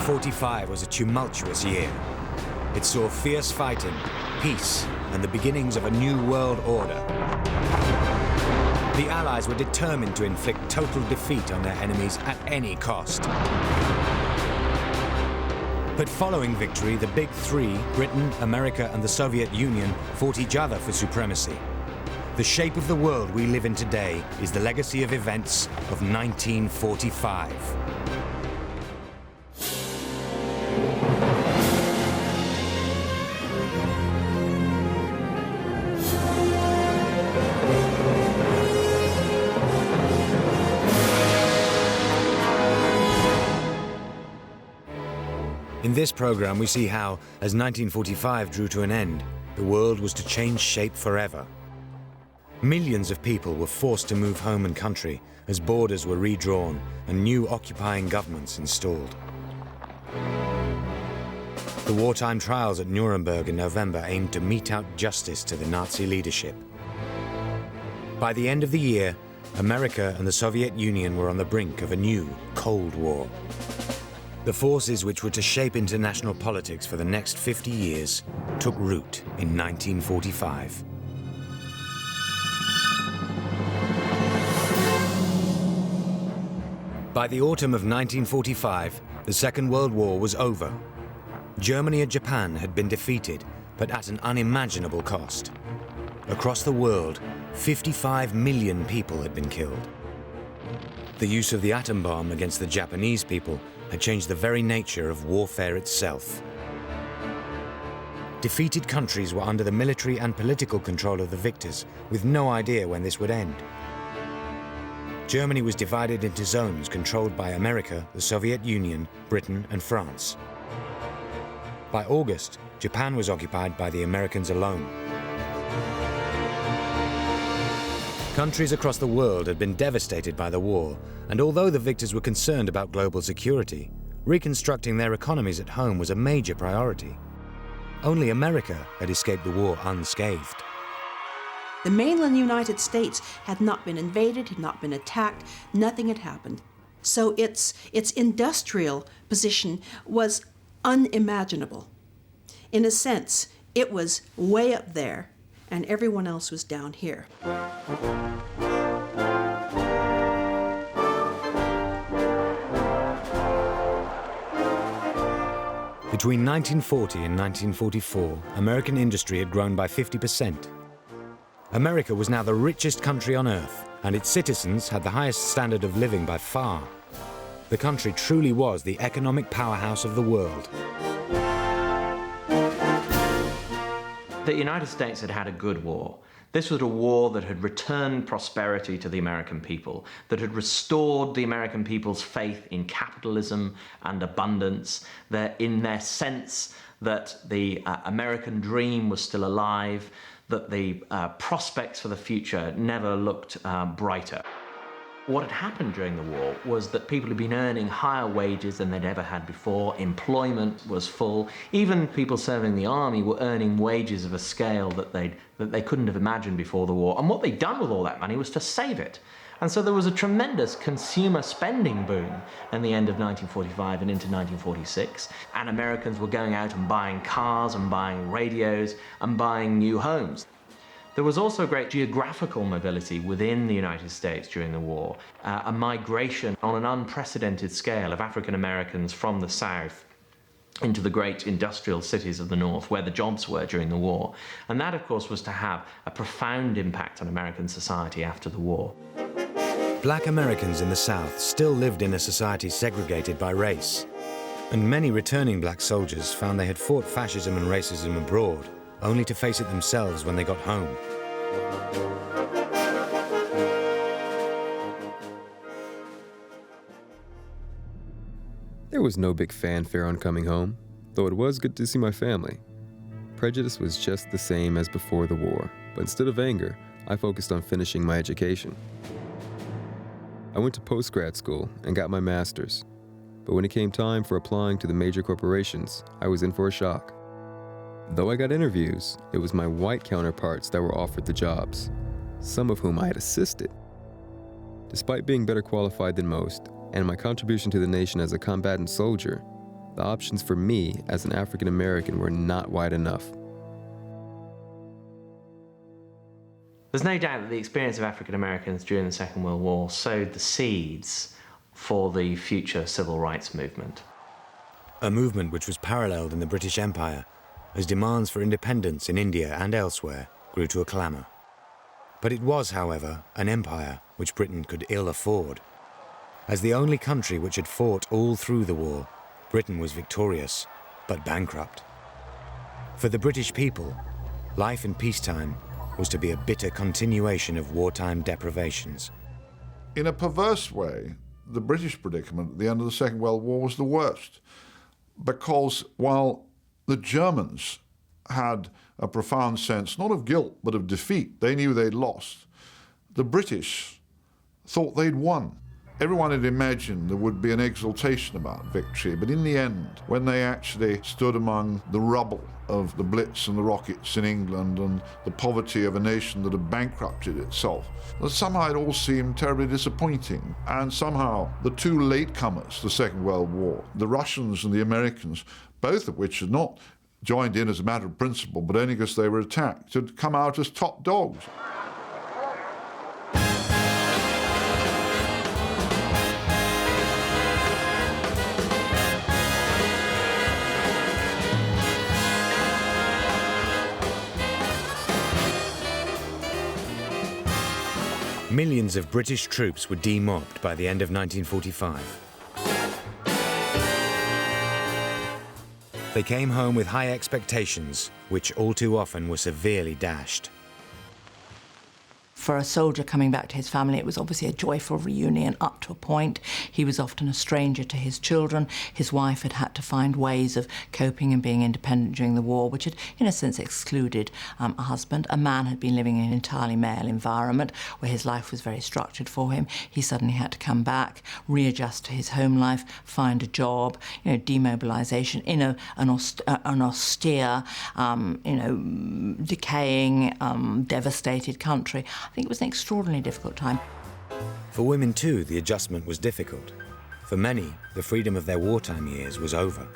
1945 was a tumultuous year. It saw fierce fighting, peace, and the beginnings of a new world order. The Allies were determined to inflict total defeat on their enemies at any cost. But following victory, the big three, Britain, America, and the Soviet Union, fought each other for supremacy. The shape of the world we live in today is the legacy of events of 1945. In this program, we see how, as 1945 drew to an end, the world was to change shape forever. Millions of people were forced to move home and country as borders were redrawn and new occupying governments installed. The wartime trials at Nuremberg in November aimed to mete out justice to the Nazi leadership. By the end of the year, America and the Soviet Union were on the brink of a new Cold War. The forces which were to shape international politics for the next 50 years took root in 1945. By the autumn of 1945, the Second World War was over. Germany and Japan had been defeated, but at an unimaginable cost. Across the world, 55 million people had been killed. The use of the atom bomb against the Japanese people had changed the very nature of warfare itself. Defeated countries were under the military and political control of the victors, with no idea when this would end. Germany was divided into zones controlled by America, the Soviet Union, Britain, and France. By August, Japan was occupied by the Americans alone. Countries across the world had been devastated by the war, and although the victors were concerned about global security, reconstructing their economies at home was a major priority. Only America had escaped the war unscathed. The mainland United States had not been invaded, had not been attacked, nothing had happened. So its industrial position was unimaginable. In a sense, it was way up there, and everyone else was down here. Between 1940 and 1944, American industry had grown by 50%. America was now the richest country on earth, and its citizens had the highest standard of living by far. The country truly was the economic powerhouse of the world. The United States had had a good war. This was a war that had returned prosperity to the American people, that had restored the American people's faith in capitalism and abundance, in their sense that the American dream was still alive, that the prospects for the future never looked brighter. What had happened during the war was that people had been earning higher wages than they'd ever had before. Employment was full. Even people serving the army were earning wages of a scale that they couldn't have imagined before the war. And what they'd done with all that money was to save it. And so there was a tremendous consumer spending boom in the end of 1945 and into 1946. And Americans were going out and buying cars and buying radios and buying new homes. There was also great geographical mobility within the United States during the war, a migration on an unprecedented scale of African Americans from the South into the great industrial cities of the North, where the jobs were during the war. And that, of course, was to have a profound impact on American society after the war. Black Americans in the South still lived in a society segregated by race, and many returning black soldiers found they had fought fascism and racism abroad, only to face it themselves when they got home. There was no big fanfare on coming home, though it was good to see my family. Prejudice was just the same as before the war, but instead of anger, I focused on finishing my education. I went to post-grad school and got my master's, but when it came time for applying to the major corporations, I was in for a shock. Though I got interviews, it was my white counterparts that were offered the jobs, some of whom I had assisted. Despite being better qualified than most, and my contribution to the nation as a combatant soldier, The options for me as an African American were not wide enough. There's no doubt that the experience of African Americans during the Second World War sowed the seeds for the future civil rights movement. A movement which was paralleled in the British Empire as demands for independence in India and elsewhere grew to a clamour. But it was, however, an empire which Britain could ill afford. As the only country which had fought all through the war, Britain was victorious, but bankrupt. For the British people, life in peacetime was to be a bitter continuation of wartime deprivations. In a perverse way, the British predicament at the end of the Second World War was the worst, because while the Germans had a profound sense, not of guilt, but of defeat, they knew they'd lost, the British thought they'd won. Everyone had imagined there would be an exultation about victory, but in the end, when they actually stood among the rubble of the Blitz and the rockets in England and the poverty of a nation that had bankrupted itself, somehow it all seemed terribly disappointing. And somehow the two latecomers to the Second World War, the Russians and the Americans, both of which had not joined in as a matter of principle, but only because they were attacked, had come out as top dogs. Millions of British troops were demobbed by the end of 1945. They came home with high expectations, which all too often were severely dashed. For a soldier coming back to his family, it was obviously a joyful reunion up to a point. He was often a stranger to his children. His wife had had to find ways of coping and being independent during the war, which had, in a sense, excluded a husband. A man had been living in an entirely male environment where his life was very structured for him. He suddenly had to come back, readjust to his home life, find a job, demobilisation in an austere, decaying, devastated country. I think it was an extraordinarily difficult time. For women too, the adjustment was difficult. For many, the freedom of their wartime years was over.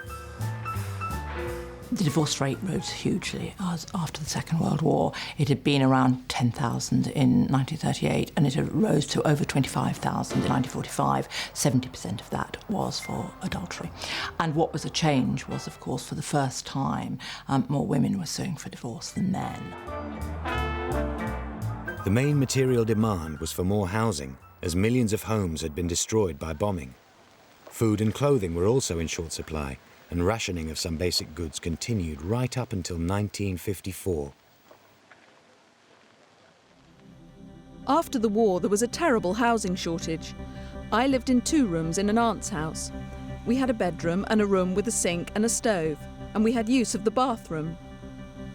The divorce rate rose hugely after the Second World War. It had been around 10,000 in 1938, and it rose to over 25,000 in 1945. 70% of that was for adultery. And what was a change was, of course, for the first time, more women were suing for divorce than men. The main material demand was for more housing, as millions of homes had been destroyed by bombing. Food and clothing were also in short supply, and rationing of some basic goods continued right up until 1954. After the war, there was a terrible housing shortage. I lived in 2 rooms in an aunt's house. We had a bedroom and a room with a sink and a stove, and we had use of the bathroom.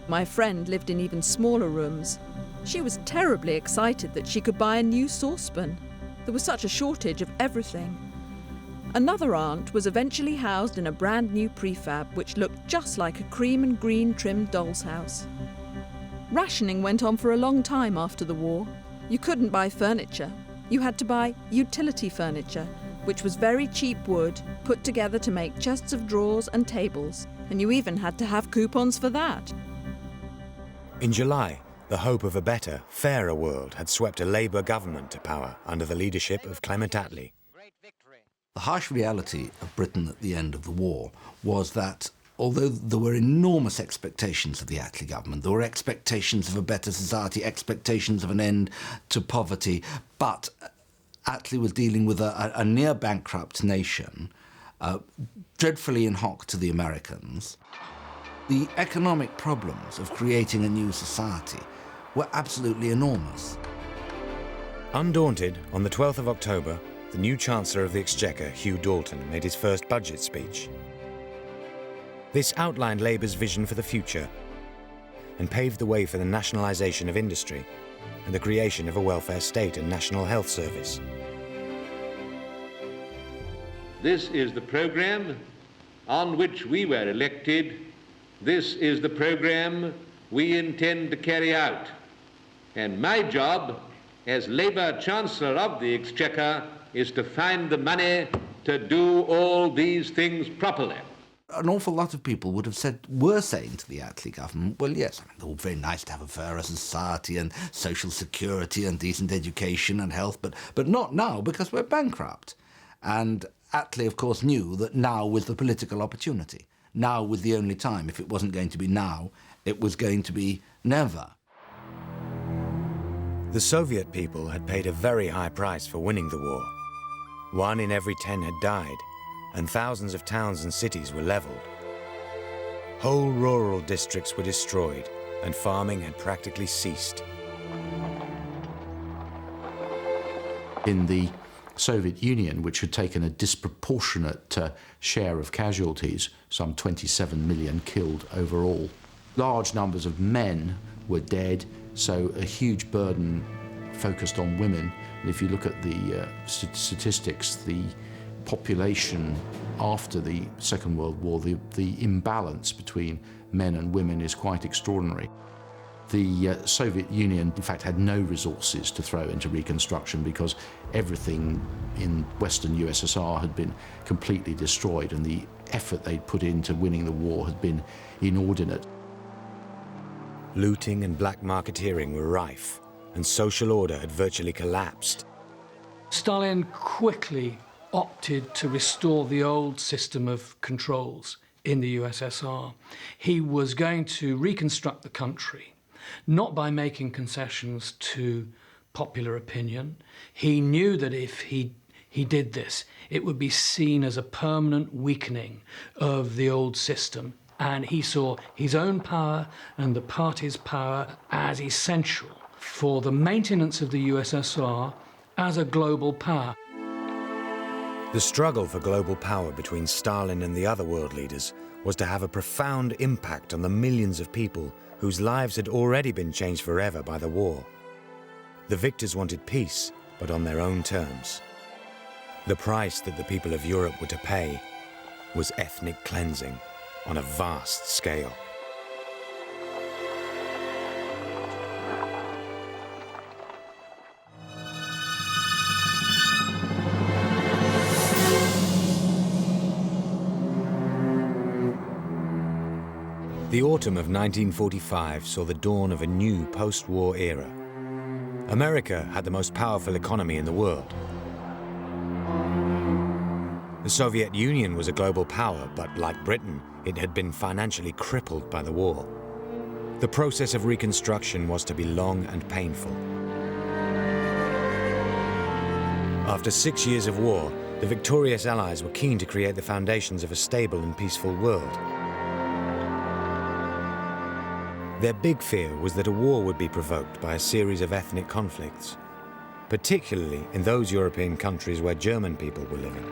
My friend lived in even smaller rooms. She was terribly excited that she could buy a new saucepan. There was such a shortage of everything. Another aunt was eventually housed in a brand new prefab which looked just like a cream and green trimmed doll's house. Rationing went on for a long time after the war. You couldn't buy furniture. You had to buy utility furniture, which was very cheap wood put together to make chests of drawers and tables, and you even had to have coupons for that. In July, the hope of a better, fairer world had swept a Labour government to power under the leadership of Clement Attlee. The harsh reality of Britain at the end of the war was that although there were enormous expectations of the Attlee government, there were expectations of a better society, expectations of an end to poverty, but Attlee was dealing with a near-bankrupt nation, dreadfully in hock to the Americans. The economic problems of creating a new society were absolutely enormous. Undaunted, on the 12th of October, the new Chancellor of the Exchequer, Hugh Dalton, made his first budget speech. This outlined Labour's vision for the future and paved the way for the nationalisation of industry and the creation of a welfare state and national health service. This is the programme on which we were elected. This is the programme we intend to carry out. And my job as Labour Chancellor of the Exchequer is to find the money to do all these things properly. an awful lot of people were saying to the Attlee government, well, yes, I mean, it's all very nice to have a fairer society and social security and decent education and health, but not now because we're bankrupt. And Attlee, of course, knew that now was the political opportunity. Now was the only time. If it wasn't going to be now, it was going to be never. The Soviet people had paid a very high price for winning the war. 1 in every 10 had died, and thousands of towns and cities were leveled. Whole rural districts were destroyed, and farming had practically ceased. In the Soviet Union, which had taken a disproportionate share of casualties, some 27 million killed overall, large numbers of men were dead, so a huge burden focused on women. And if you look at the statistics, the population after the Second World War, the imbalance between men and women is quite extraordinary. The Soviet Union, in fact, had no resources to throw into reconstruction because everything in Western USSR had been completely destroyed, and the effort they'd put into winning the war had been inordinate. Looting and black marketeering were rife, and social order had virtually collapsed. Stalin quickly opted to restore the old system of controls in the USSR. He was going to reconstruct the country, not by making concessions to popular opinion. He knew that if he did this, it would be seen as a permanent weakening of the old system. And he saw his own power and the party's power as essential for the maintenance of the USSR as a global power. The struggle for global power between Stalin and the other world leaders was to have a profound impact on the millions of people whose lives had already been changed forever by the war. The victors wanted peace, but on their own terms. The price that the people of Europe were to pay was ethnic cleansing on a vast scale. The autumn of 1945 saw the dawn of a new post-war era. America had the most powerful economy in the world. The Soviet Union was a global power, but like Britain, it had been financially crippled by the war. The process of reconstruction was to be long and painful. After 6 years of war, the victorious Allies were keen to create the foundations of a stable and peaceful world. Their big fear was that a war would be provoked by a series of ethnic conflicts, particularly in those European countries where German people were living.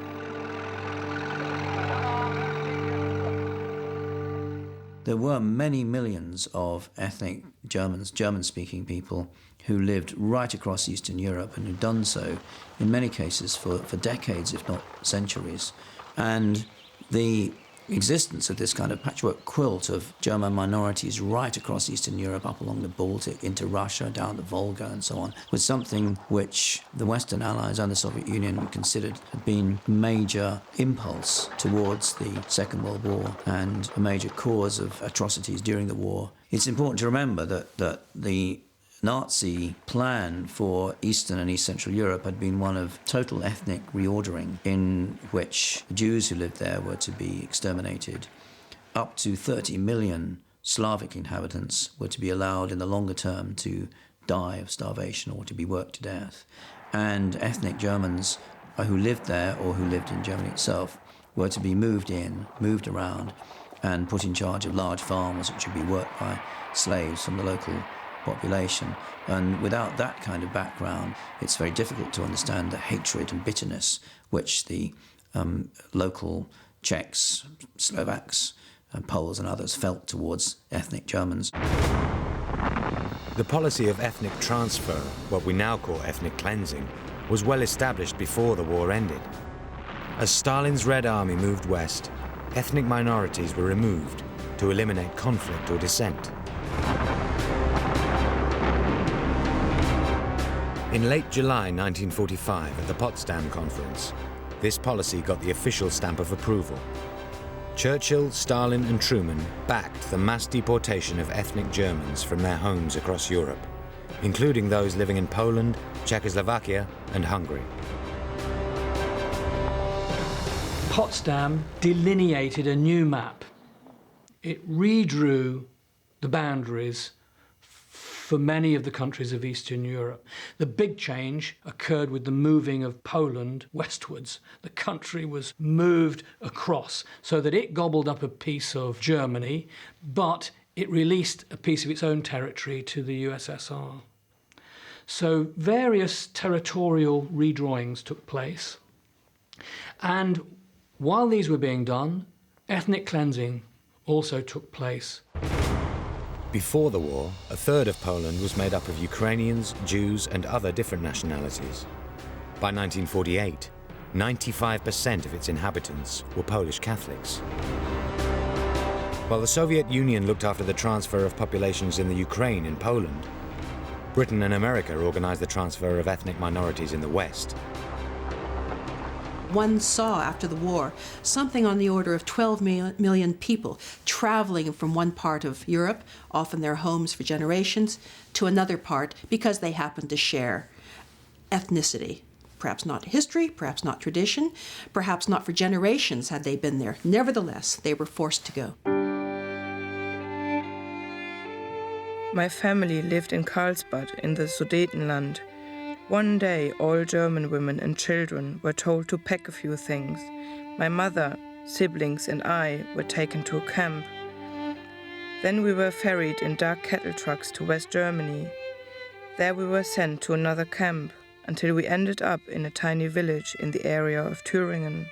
There were many millions of ethnic Germans, German-speaking people, who lived right across Eastern Europe and who'd done so, in many cases, for decades, if not centuries. And the existence of this kind of patchwork quilt of German minorities right across Eastern Europe, up along the Baltic, into Russia, down the Volga and so on, was something which the Western Allies and the Soviet Union considered had been a major impulse towards the Second World War and a major cause of atrocities during the war. It's important to remember that the Nazi plan for Eastern and East Central Europe had been one of total ethnic reordering, in which Jews who lived there were to be exterminated. Up to 30 million Slavic inhabitants were to be allowed in the longer term to die of starvation or to be worked to death. And ethnic Germans who lived there or who lived in Germany itself were to be moved around, and put in charge of large farms which would be worked by slaves from the local population. And without that kind of background, it's very difficult to understand the hatred and bitterness which the local Czechs, Slovaks, Poles and others felt towards ethnic Germans. The policy of ethnic transfer, what we now call ethnic cleansing, was well established before the war ended. As Stalin's Red Army moved west, ethnic minorities were removed to eliminate conflict or dissent. In late July 1945, at the Potsdam Conference, this policy got the official stamp of approval. Churchill, Stalin and Truman backed the mass deportation of ethnic Germans from their homes across Europe, including those living in Poland, Czechoslovakia and Hungary. Potsdam delineated a new map. It redrew the boundaries for many of the countries of Eastern Europe. The big change occurred with the moving of Poland westwards. The country was moved across so that it gobbled up a piece of Germany, but it released a piece of its own territory to the USSR. So various territorial redrawings took place. And while these were being done, ethnic cleansing also took place. Before the war, a third of Poland was made up of Ukrainians, Jews and other different nationalities. By 1948, 95% of its inhabitants were Polish Catholics. While the Soviet Union looked after the transfer of populations in the Ukraine and Poland, Britain and America organized the transfer of ethnic minorities in the West. One saw after the war something on the order of 12 million people traveling from one part of Europe, often their homes for generations, to another part because they happened to share ethnicity. Perhaps not history, perhaps not tradition, perhaps not for generations had they been there. Nevertheless, they were forced to go. My family lived in Karlsbad in the Sudetenland. One day, all German women and children were told to pack a few things. My mother, siblings and I were taken to a camp. Then we were ferried in dark cattle trucks to West Germany. There we were sent to another camp until we ended up in a tiny village in the area of Thüringen.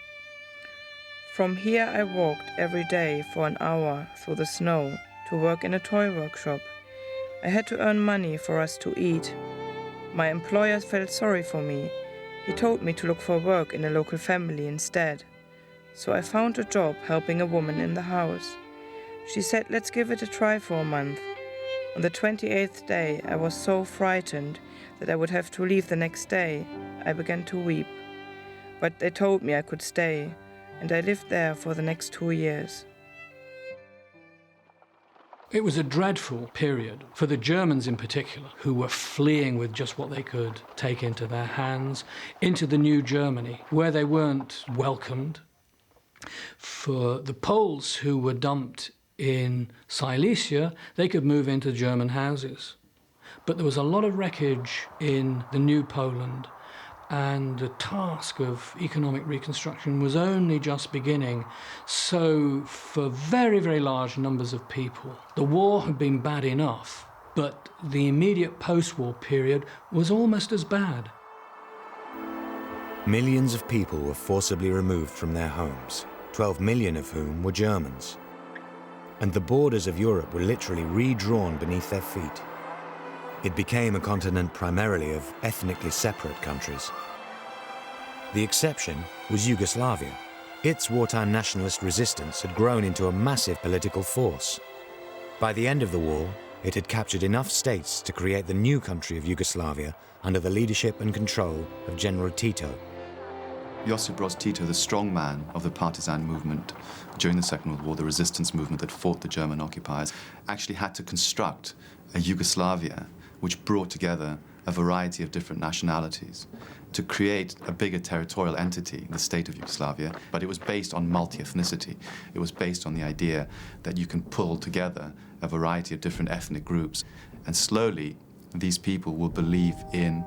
From here I walked every day for an hour through the snow to work in a toy workshop. I had to earn money for us to eat. My employer felt sorry for me. He told me to look for work in a local family instead. So I found a job helping a woman in the house. She said, let's give it a try for a month. On the 28th day, I was so frightened that I would have to leave the next day. I began to weep. But they told me I could stay, and I lived there for the next 2 years. It was a dreadful period for the Germans in particular, who were fleeing with just what they could take into their hands, into the new Germany, where they weren't welcomed. For the Poles who were dumped in Silesia, they could move into German houses. But there was a lot of wreckage in the new Poland, and the task of economic reconstruction was only just beginning. So for very, very large numbers of people, the war had been bad enough, but the immediate post-war period was almost as bad. Millions of people were forcibly removed from their homes, 12 million of whom were Germans. And the borders of Europe were literally redrawn beneath their feet. It became a continent primarily of ethnically separate countries. The exception was Yugoslavia. Its wartime nationalist resistance had grown into a massive political force. By the end of the war, it had captured enough states to create the new country of Yugoslavia under the leadership and control of General Tito. Josip Broz Tito, the strong man of the partisan movement during the Second World War, the resistance movement that fought the German occupiers, actually had to construct a Yugoslavia which brought together a variety of different nationalities to create a bigger territorial entity, the state of Yugoslavia, but it was based on multi-ethnicity. It was based on the idea that you can pull together a variety of different ethnic groups, and slowly these people will believe in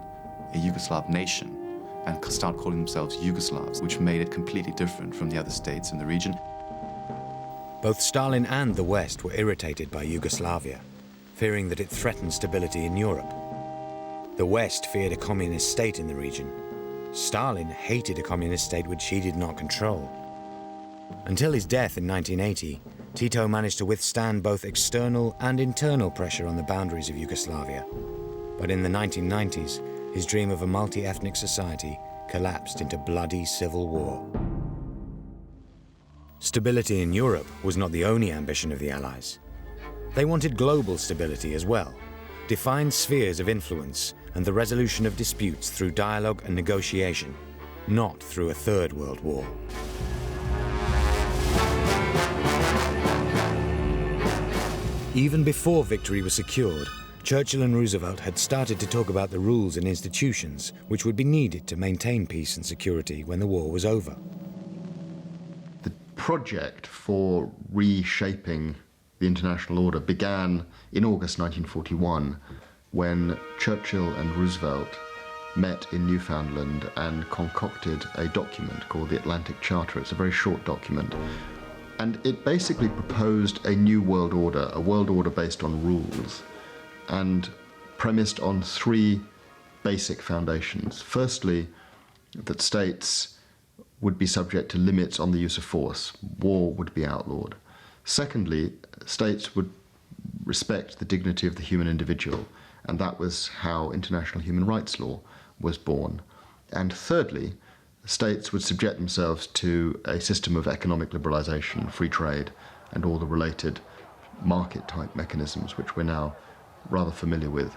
a Yugoslav nation and start calling themselves Yugoslavs, which made it completely different from the other states in the region. Both Stalin and the West were irritated by Yugoslavia, fearing that it threatened stability in Europe. The West feared a communist state in the region. Stalin hated a communist state which he did not control. Until his death in 1980, Tito managed to withstand both external and internal pressure on the boundaries of Yugoslavia. But in the 1990s, his dream of a multi-ethnic society collapsed into bloody civil war. Stability in Europe was not the only ambition of the Allies. They wanted global stability as well, defined spheres of influence and the resolution of disputes through dialogue and negotiation, not through a third world war. Even before victory was secured, Churchill and Roosevelt had started to talk about the rules and institutions which would be needed to maintain peace and security when the war was over. The project for reshaping the international order began in August 1941 when Churchill and Roosevelt met in Newfoundland and concocted a document called the Atlantic Charter. It's a very short document. And it basically proposed a new world order, a world order based on rules, and premised on three basic foundations. Firstly, that states would be subject to limits on the use of force. War would be outlawed. Secondly, states would respect the dignity of the human individual, and that was how international human rights law was born. And thirdly, states would subject themselves to a system of economic liberalization, free trade, and all the related market-type mechanisms which we're now rather familiar with.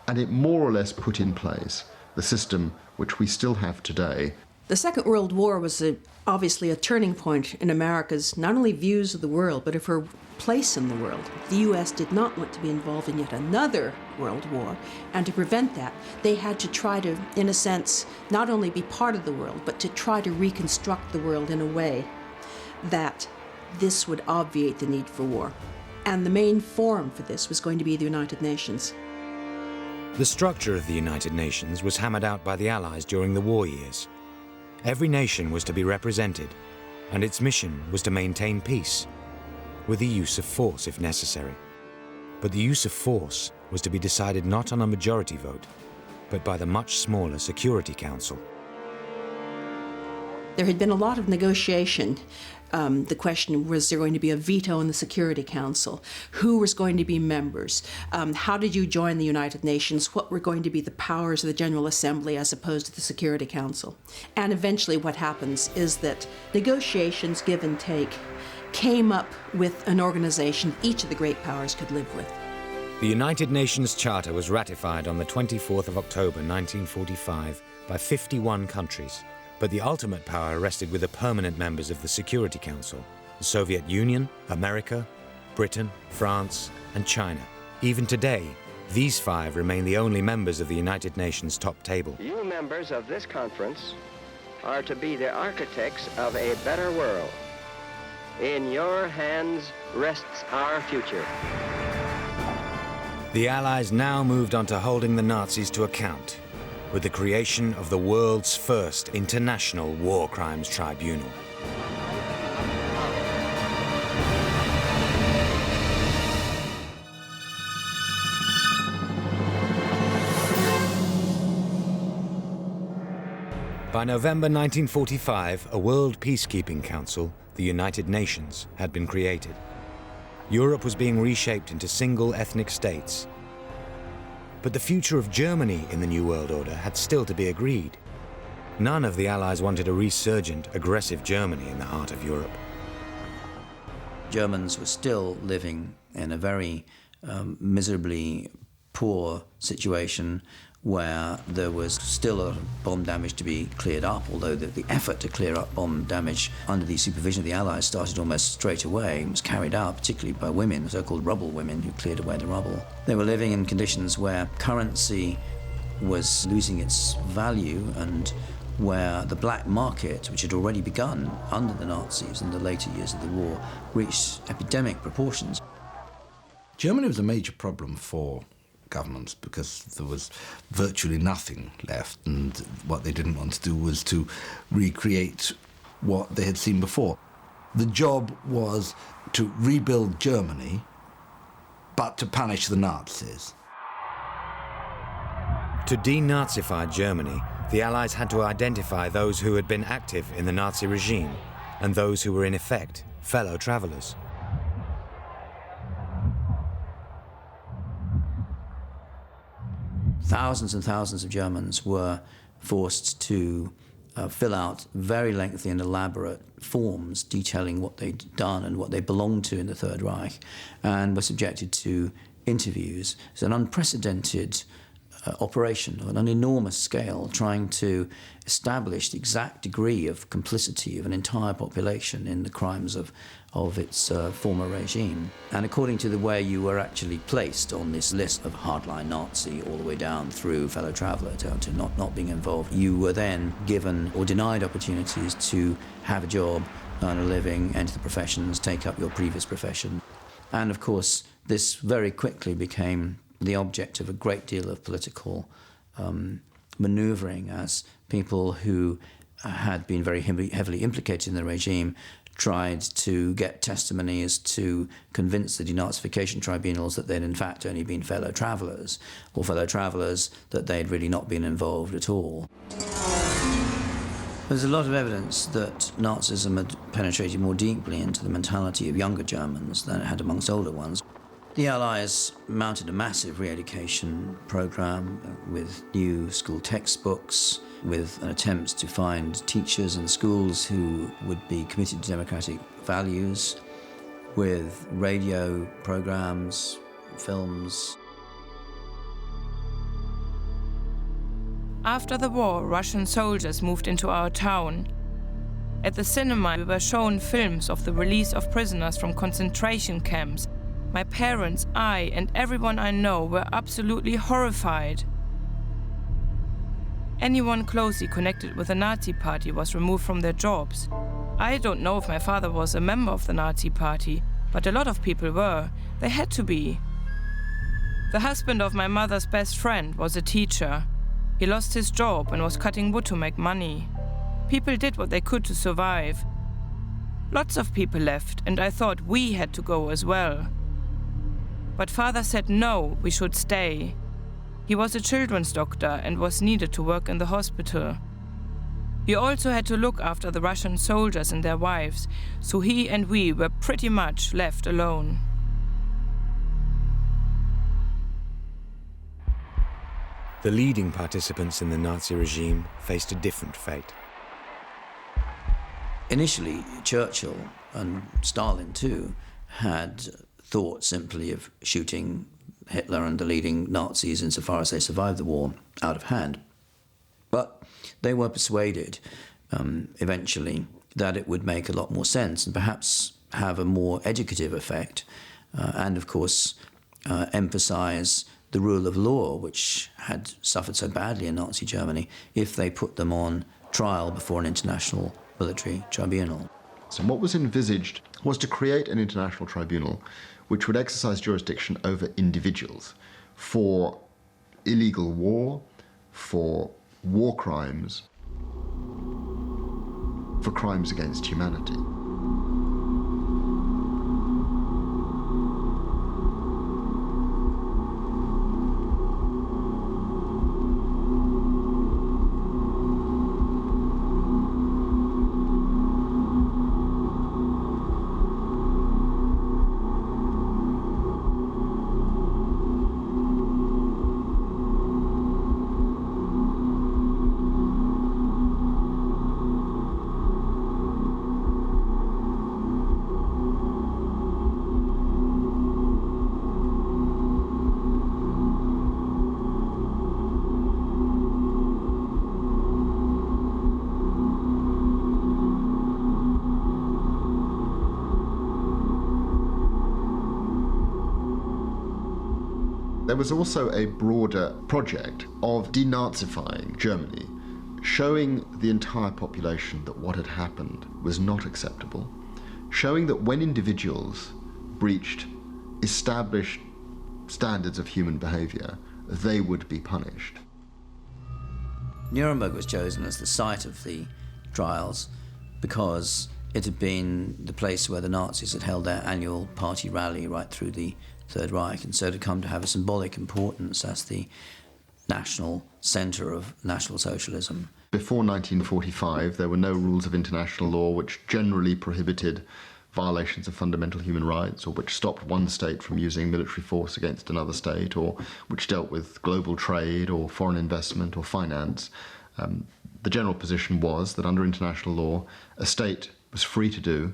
And it more or less put in place the system which we still have today. The Second World War was obviously a turning point in America's not only views of the world, but of her place in the world. The U.S. did not want to be involved in yet another world war, and to prevent that, they had to try to, in a sense, not only be part of the world, but to try to reconstruct the world in a way that this would obviate the need for war. And the main forum for this was going to be the United Nations. The structure of the United Nations was hammered out by the Allies during the war years. Every nation was to be represented, and its mission was to maintain peace, with the use of force if necessary. But the use of force was to be decided not on a majority vote, but by the much smaller Security Council. There had been a lot of negotiation. The question, was there going to be a veto in the Security Council? Who was going to be members? How did you join the United Nations? What were going to be the powers of the General Assembly as opposed to the Security Council? And eventually what happens is that negotiations, give and take, came up with an organization each of the great powers could live with. The United Nations Charter was ratified on the 24th of October 1945 by 51 countries, but the ultimate power rested with the permanent members of the Security Council: the Soviet Union, America, Britain, France, and China. Even today, these five remain the only members of the United Nations top table. You members of this conference are to be the architects of a better world. In your hands rests our future. The Allies now moved on to holding the Nazis to account, with the creation of the world's first international war crimes tribunal. By November 1945, a World Peacekeeping Council, the United Nations, had been created. Europe was being reshaped into single ethnic states. But the future of Germany in the New World Order had still to be agreed. None of the Allies wanted a resurgent, aggressive Germany in the heart of Europe. Germans were still living in a very miserably poor situation where there was still a lot of bomb damage to be cleared up, although the effort to clear up bomb damage under the supervision of the Allies started almost straight away and was carried out particularly by women, the so-called rubble women who cleared away the rubble. They were living in conditions where currency was losing its value and where the black market, which had already begun under the Nazis in the later years of the war, reached epidemic proportions. Germany was a major problem for governments because there was virtually nothing left, and what they didn't want to do was to recreate what they had seen before. The job was to rebuild Germany, but to punish the Nazis. To denazify Germany, the Allies had to identify those who had been active in the Nazi regime and those who were in effect fellow travelers. Thousands and thousands of Germans were forced to fill out very lengthy and elaborate forms detailing what they'd done and what they belonged to in the Third Reich, and were subjected to interviews. It's an unprecedented operation on an enormous scale, trying to establish the exact degree of complicity of an entire population in the crimes of its former regime. And according to the way you were actually placed on this list of hardline Nazi all the way down through fellow traveller to not being involved, you were then given or denied opportunities to have a job, earn a living, enter the professions, take up your previous profession. And of course, this very quickly became the object of a great deal of political manoeuvring, as people who had been very heavily implicated in the regime tried to get testimonies to convince the denazification tribunals that they'd in fact only been fellow travellers, or fellow travellers that they'd really not been involved at all. There's a lot of evidence that Nazism had penetrated more deeply into the mentality of younger Germans than it had amongst older ones. The Allies mounted a massive re-education programme with new school textbooks, with an attempt to find teachers in schools who would be committed to democratic values, with radio programmes, films. After the war, Russian soldiers moved into our town. At the cinema, we were shown films of the release of prisoners from concentration camps. My parents, I, and everyone I know were absolutely horrified. Anyone closely connected with the Nazi Party was removed from their jobs. I don't know if my father was a member of the Nazi Party, but a lot of people were. They had to be. The husband of my mother's best friend was a teacher. He lost his job and was cutting wood to make money. People did what they could to survive. Lots of people left, and I thought we had to go as well. But father said no, we should stay. He was a children's doctor and was needed to work in the hospital. He also had to look after the Russian soldiers and their wives, so he and we were pretty much left alone. The leading participants in the Nazi regime faced a different fate. Initially, Churchill, and Stalin too, had thought simply of shooting Hitler and the leading Nazis insofar as they survived the war out of hand. But they were persuaded eventually that it would make a lot more sense and perhaps have a more educative effect and, of course, emphasize the rule of law, which had suffered so badly in Nazi Germany, if they put them on trial before an international military tribunal. So what was envisaged was to create an international tribunal which would exercise jurisdiction over individuals for illegal war, for war crimes, for crimes against humanity. There was also a broader project of denazifying Germany, showing the entire population that what had happened was not acceptable, showing that when individuals breached established standards of human behavior, they would be punished. Nuremberg was chosen as the site of the trials because it had been the place where the Nazis had held their annual party rally right through the Third Reich, and so it had come to have a symbolic importance as the national centre of National Socialism. Before 1945, there were no rules of international law which generally prohibited violations of fundamental human rights, or which stopped one state from using military force against another state, or which dealt with global trade or foreign investment or finance. The general position was that under international law, a state was free to do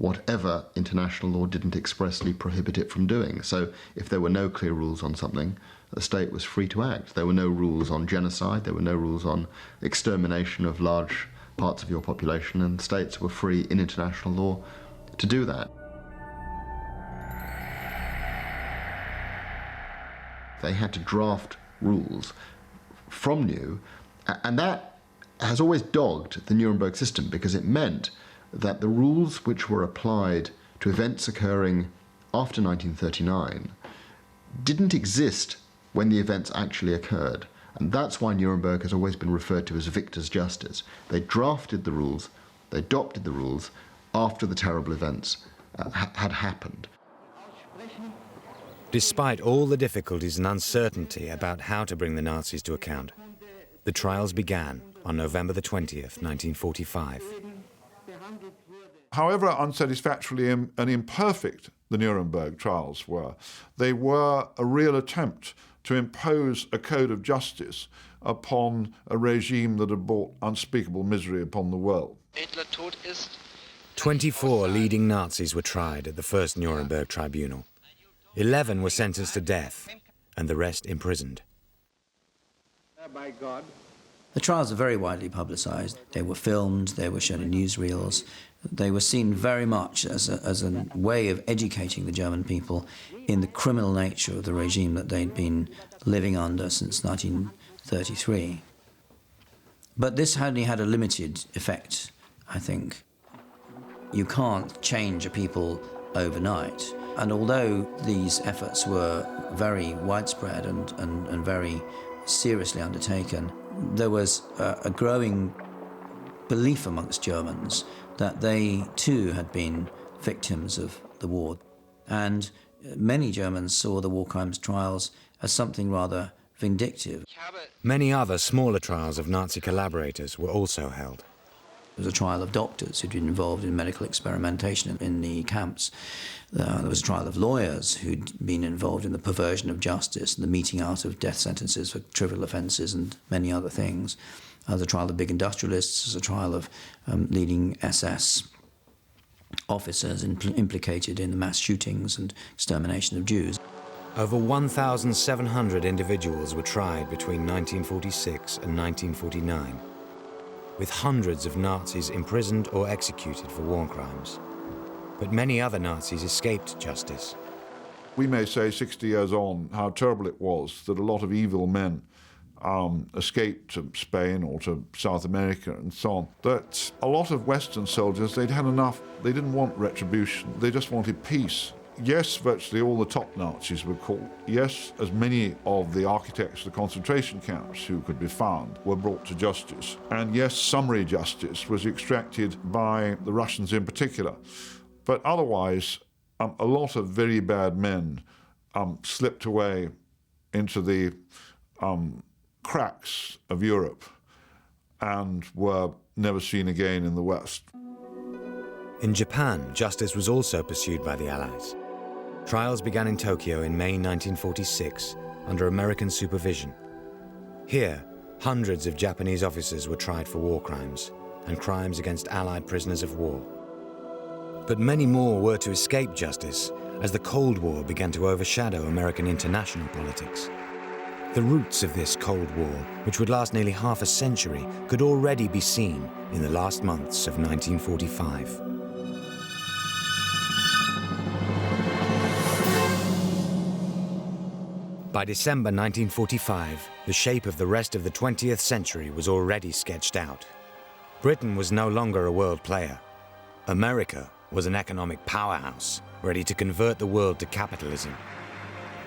whatever international law didn't expressly prohibit it from doing. So if there were no clear rules on something, the state was free to act. There were no rules on genocide, there were no rules on extermination of large parts of your population, and states were free in international law to do that. They had to draft rules from new, and that has always dogged the Nuremberg system, because it meant that the rules which were applied to events occurring after 1939 didn't exist when the events actually occurred. And that's why Nuremberg has always been referred to as victor's justice. They drafted the rules, they adopted the rules after the terrible events had happened. Despite all the difficulties and uncertainty about how to bring the Nazis to account, the trials began on November the 20th, 1945. However unsatisfactorily and imperfect the Nuremberg trials were, they were a real attempt to impose a code of justice upon a regime that had brought unspeakable misery upon the world. 24 leading Nazis were tried at the first Nuremberg tribunal. 11 were sentenced to death, and the rest imprisoned. The trials are very widely publicised. They were filmed, they were shown in newsreels. They were seen very much as a way of educating the German people in the criminal nature of the regime that they'd been living under since 1933. But this only had a limited effect, I think. You can't change a people overnight. And although these efforts were very widespread and very seriously undertaken, there was a growing belief amongst Germans that they too had been victims of the war. And many Germans saw the war crimes trials as something rather vindictive. Many other smaller trials of Nazi collaborators were also held. There was a trial of doctors who'd been involved in medical experimentation in the camps. There was a trial of lawyers who'd been involved in the perversion of justice and the meting out of death sentences for trivial offences and many other things. There was a trial of big industrialists. There was a trial of leading SS officers implicated in the mass shootings and extermination of Jews. Over 1,700 individuals were tried between 1946 and 1949. With hundreds of Nazis imprisoned or executed for war crimes. But many other Nazis escaped justice. We may say 60 years on how terrible it was that a lot of evil men escaped to Spain or to South America and so on. That a lot of Western soldiers, they'd had enough. They didn't want retribution. They just wanted peace. Yes, virtually all the top Nazis were caught. Yes, as many of the architects of the concentration camps who could be found were brought to justice. And yes, summary justice was extracted by the Russians in particular. But otherwise, a lot of very bad men slipped away into the cracks of Europe and were never seen again in the West. In Japan, justice was also pursued by the Allies. Trials began in Tokyo in May 1946 under American supervision. Here, hundreds of Japanese officers were tried for war crimes and crimes against Allied prisoners of war. But many more were to escape justice as the Cold War began to overshadow American international politics. The roots of this Cold War, which would last nearly half a century, could already be seen in the last months of 1945. By December 1945, the shape of the rest of the 20th century was already sketched out. Britain was no longer a world player. America was an economic powerhouse, ready to convert the world to capitalism.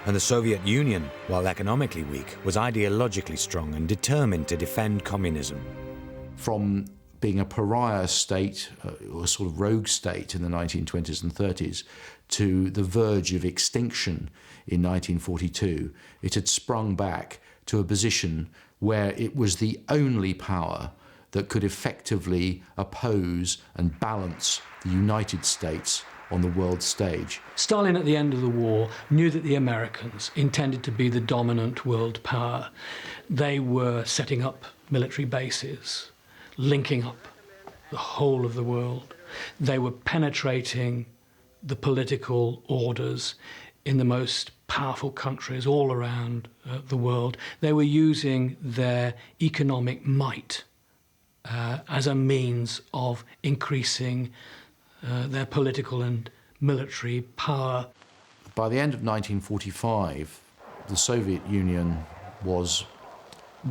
And the Soviet Union, while economically weak, was ideologically strong and determined to defend communism. From being a pariah state, or a sort of rogue state in the 1920s and 30s, to the verge of extinction in 1942, it had sprung back to a position where it was the only power that could effectively oppose and balance the United States on the world stage. Stalin, at the end of the war, knew that the Americans intended to be the dominant world power. They were setting up military bases, linking up the whole of the world. They were penetrating the political orders in the most powerful countries all around the world. They were using their economic might as a means of increasing their political and military power. By the end of 1945, the Soviet Union was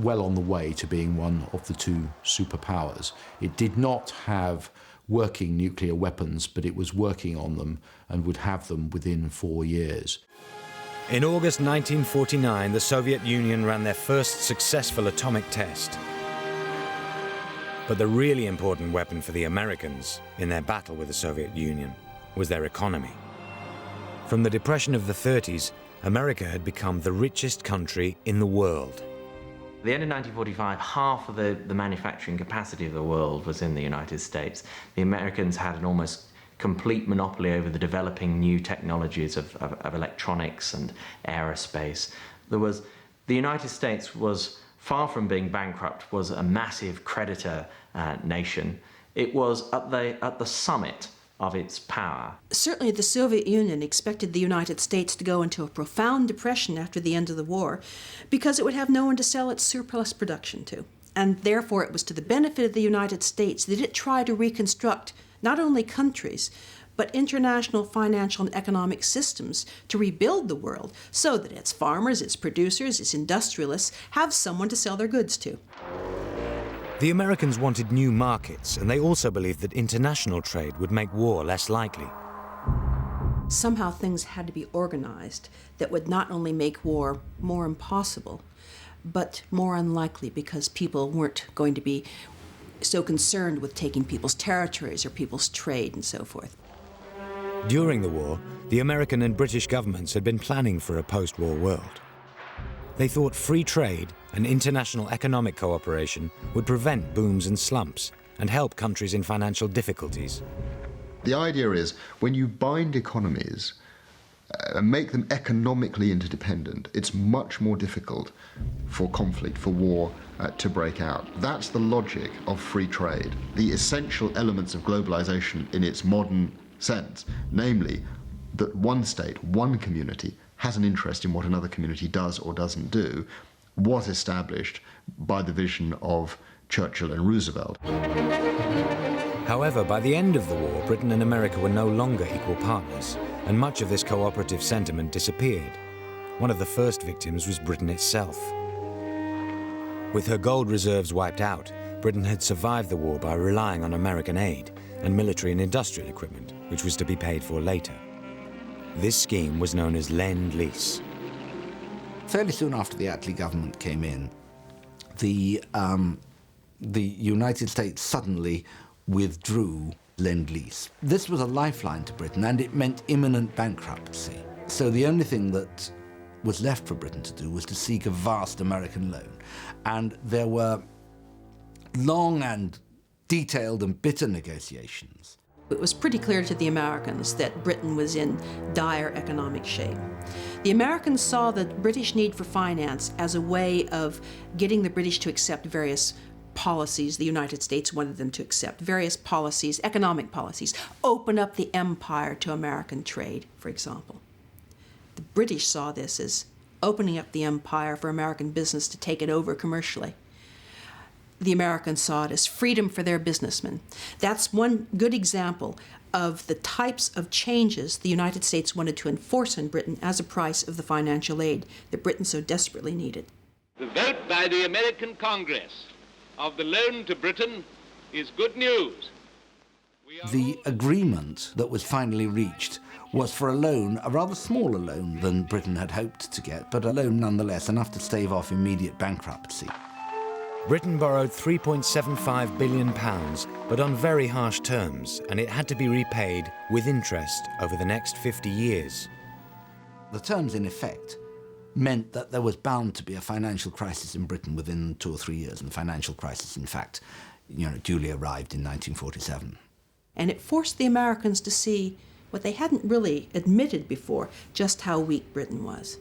well on the way to being one of the two superpowers. It did not have working nuclear weapons, but it was working on them and would have them within 4 years. In August 1949, the Soviet Union ran their first successful atomic test. But the really important weapon for the Americans in their battle with the Soviet Union was their economy. From the Depression of the 30s, America had become the richest country in the world. At the end of 1945, half of the manufacturing capacity of the world was in the United States. The Americans had an almost complete monopoly over the developing new technologies of electronics and aerospace. The United States was, far from being bankrupt, was a massive creditor nation. It was at the summit of its power. Certainly the Soviet Union expected the United States to go into a profound depression after the end of the war because it would have no one to sell its surplus production to. And therefore it was to the benefit of the United States that it tried to reconstruct not only countries, but international financial and economic systems to rebuild the world so that its farmers, its producers, its industrialists have someone to sell their goods to. The Americans wanted new markets, and they also believed that international trade would make war less likely. Somehow things had to be organized that would not only make war more impossible, but more unlikely because people weren't going to be so concerned with taking people's territories or people's trade and so forth. During the war, the American and British governments had been planning for a post-war world. They thought free trade and international economic cooperation would prevent booms and slumps and help countries in financial difficulties. The idea is when you bind economies and make them economically interdependent, it's much more difficult for conflict, for war to break out. That's the logic of free trade, the essential elements of globalization in its modern sense, namely that one state, one community, has an interest in what another community does or doesn't do, was established by the vision of Churchill and Roosevelt. However, by the end of the war, Britain and America were no longer equal partners, and much of this cooperative sentiment disappeared. One of the first victims was Britain itself. With her gold reserves wiped out, Britain had survived the war by relying on American aid and military and industrial equipment, which was to be paid for later. This scheme was known as Lend-Lease. Fairly soon after the Attlee government came in, the United States suddenly withdrew Lend-Lease. This was a lifeline to Britain, and it meant imminent bankruptcy. So the only thing that was left for Britain to do was to seek a vast American loan. And there were long and detailed and bitter negotiations. It was pretty clear to the Americans that Britain was in dire economic shape. The Americans saw the British need for finance as a way of getting the British to accept various policies the United States wanted them to accept, various policies, economic policies, open up the empire to American trade, for example. The British saw this as opening up the empire for American business to take it over commercially. The Americans saw it as freedom for their businessmen. That's one good example of the types of changes the United States wanted to enforce on Britain as a price of the financial aid that Britain so desperately needed. The vote by the American Congress of the loan to Britain is good news. The agreement that was finally reached was for a loan, a rather smaller loan than Britain had hoped to get, but a loan nonetheless, enough to stave off immediate bankruptcy. Britain borrowed £3.75 billion, but on very harsh terms, and it had to be repaid with interest over the next 50 years. The terms, in effect, meant that there was bound to be a financial crisis in Britain within 2 or 3 years, and the financial crisis, in fact, duly arrived in 1947. And it forced the Americans to see what they hadn't really admitted before, just how weak Britain was.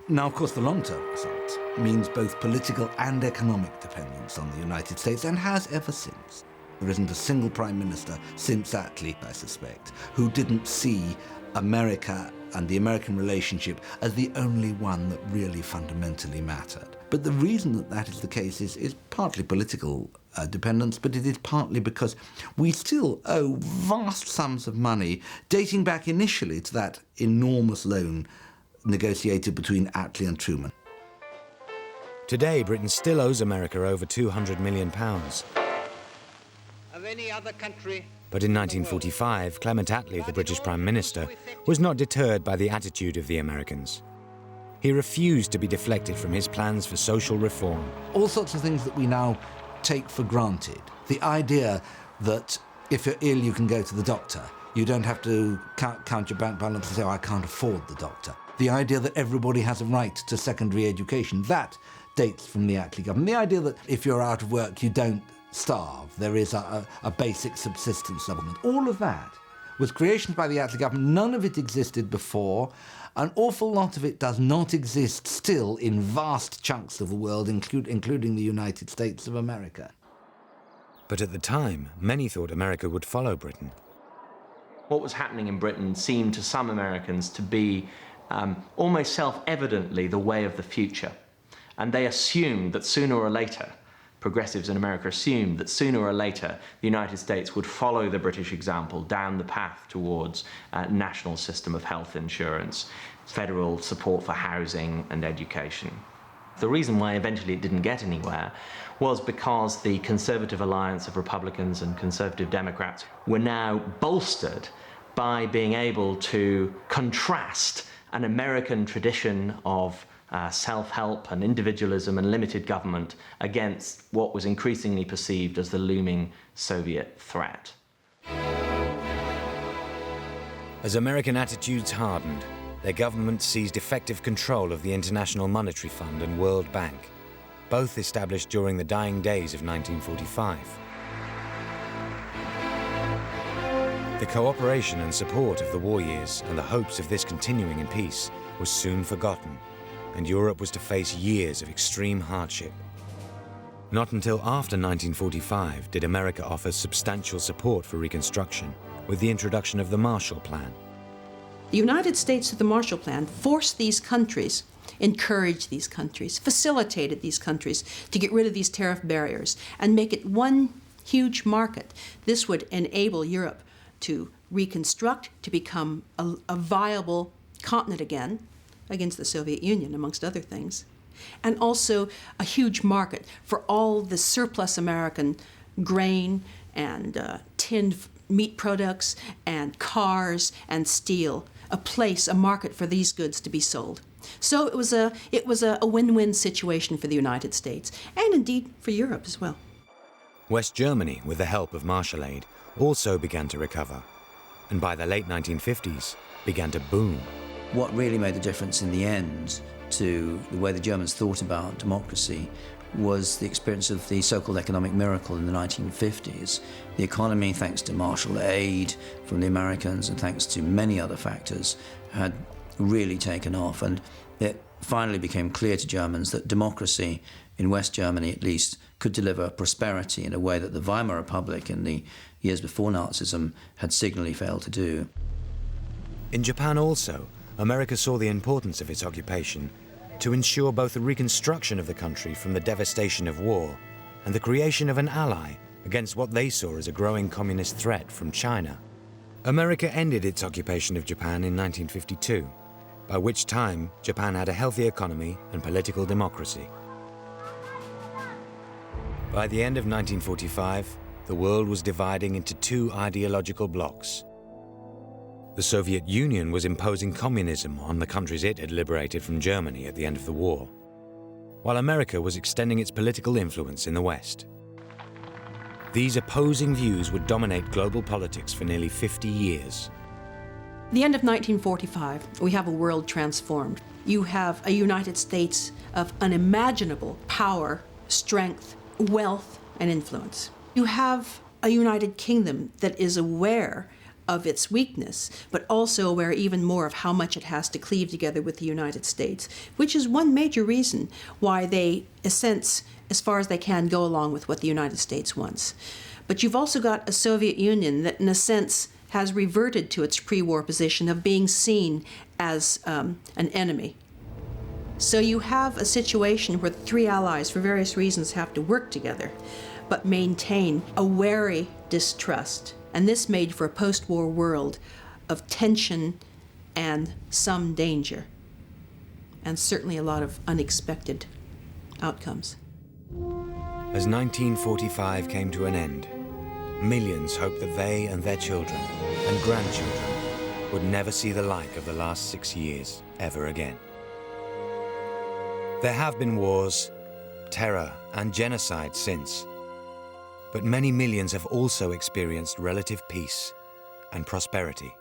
Now, of course, the long-term result means both political and economic dependence on the United States, and has ever since. There isn't a single prime minister since Attlee, I suspect, who didn't see America and the American relationship as the only one that really fundamentally mattered. But the reason that that is the case is partly political dependence, but it is partly because we still owe vast sums of money dating back initially to that enormous loan negotiated between Attlee and Truman. Today, Britain still owes America over £200 million. Of any other country. But in 1945, Clement Attlee, the British Prime Minister, was not deterred by the attitude of the Americans. He refused to be deflected from his plans for social reform. All sorts of things that we now take for granted. The idea that if you're ill, you can go to the doctor. You don't have to count your bank balance and say, oh, I can't afford the doctor. The idea that everybody has a right to secondary education, that dates from the Attlee government. The idea that if you're out of work, you don't starve. There is a basic subsistence supplement. All of that was creations by the Attlee government. None of it existed before. An awful lot of it does not exist still in vast chunks of the world, including the United States of America. But at the time, many thought America would follow Britain. What was happening in Britain seemed to some Americans to be almost self-evidently the way of the future. And they assumed that sooner or later, progressives in America assumed that sooner or later the United States would follow the British example down the path towards a national system of health insurance, federal support for housing and education. The reason why eventually it didn't get anywhere was because the Conservative alliance of Republicans and Conservative Democrats were now bolstered by being able to contrast an American tradition of self-help and individualism and limited government against what was increasingly perceived as the looming Soviet threat. As American attitudes hardened, their government seized effective control of the International Monetary Fund and World Bank, both established during the dying days of 1945. The cooperation and support of the war years and the hopes of this continuing in peace was soon forgotten, and Europe was to face years of extreme hardship. Not until after 1945 did America offer substantial support for reconstruction with the introduction of the Marshall Plan. The United States, with the Marshall Plan, forced these countries, encouraged these countries, facilitated these countries to get rid of these tariff barriers and make it one huge market. This would enable Europe to reconstruct, to become a viable continent again, against the Soviet Union, amongst other things, and also a huge market for all the surplus American grain and tinned meat products and cars and steel, a market for these goods to be sold. So it was a win-win situation for the United States, and indeed for Europe as well. West Germany, with the help of Marshall Aid, also began to recover, and by the late 1950s, began to boom. What really made the difference in the end to the way the Germans thought about democracy was the experience of the so-called economic miracle in the 1950s. The economy, thanks to Marshall Aid from the Americans and thanks to many other factors, had really taken off. And it finally became clear to Germans that democracy, in West Germany at least, could deliver prosperity in a way that the Weimar Republic in the years before Nazism had signally failed to do. In Japan also, America saw the importance of its occupation to ensure both the reconstruction of the country from the devastation of war and the creation of an ally against what they saw as a growing communist threat from China. America ended its occupation of Japan in 1952, by which time Japan had a healthy economy and political democracy. By the end of 1945, the world was dividing into two ideological blocs. The Soviet Union was imposing communism on the countries it had liberated from Germany at the end of the war, while America was extending its political influence in the West. These opposing views would dominate global politics for nearly 50 years. At the end of 1945, we have a world transformed. You have a United States of unimaginable power, strength, wealth, and influence. You have a United Kingdom that is aware of its weakness, but also aware even more of how much it has to cleave together with the United States, which is one major reason why they, in a sense, as far as they can, go along with what the United States wants. But you've also got a Soviet Union that, in a sense, has reverted to its pre-war position of being seen as an enemy. So you have a situation where the three allies, for various reasons, have to work together, but maintain a wary distrust. And this made for a post-war world of tension and some danger, and certainly a lot of unexpected outcomes. As 1945 came to an end, millions hoped that they and their children and grandchildren would never see the like of the last 6 years ever again. There have been wars, terror, and genocide since, but many millions have also experienced relative peace and prosperity.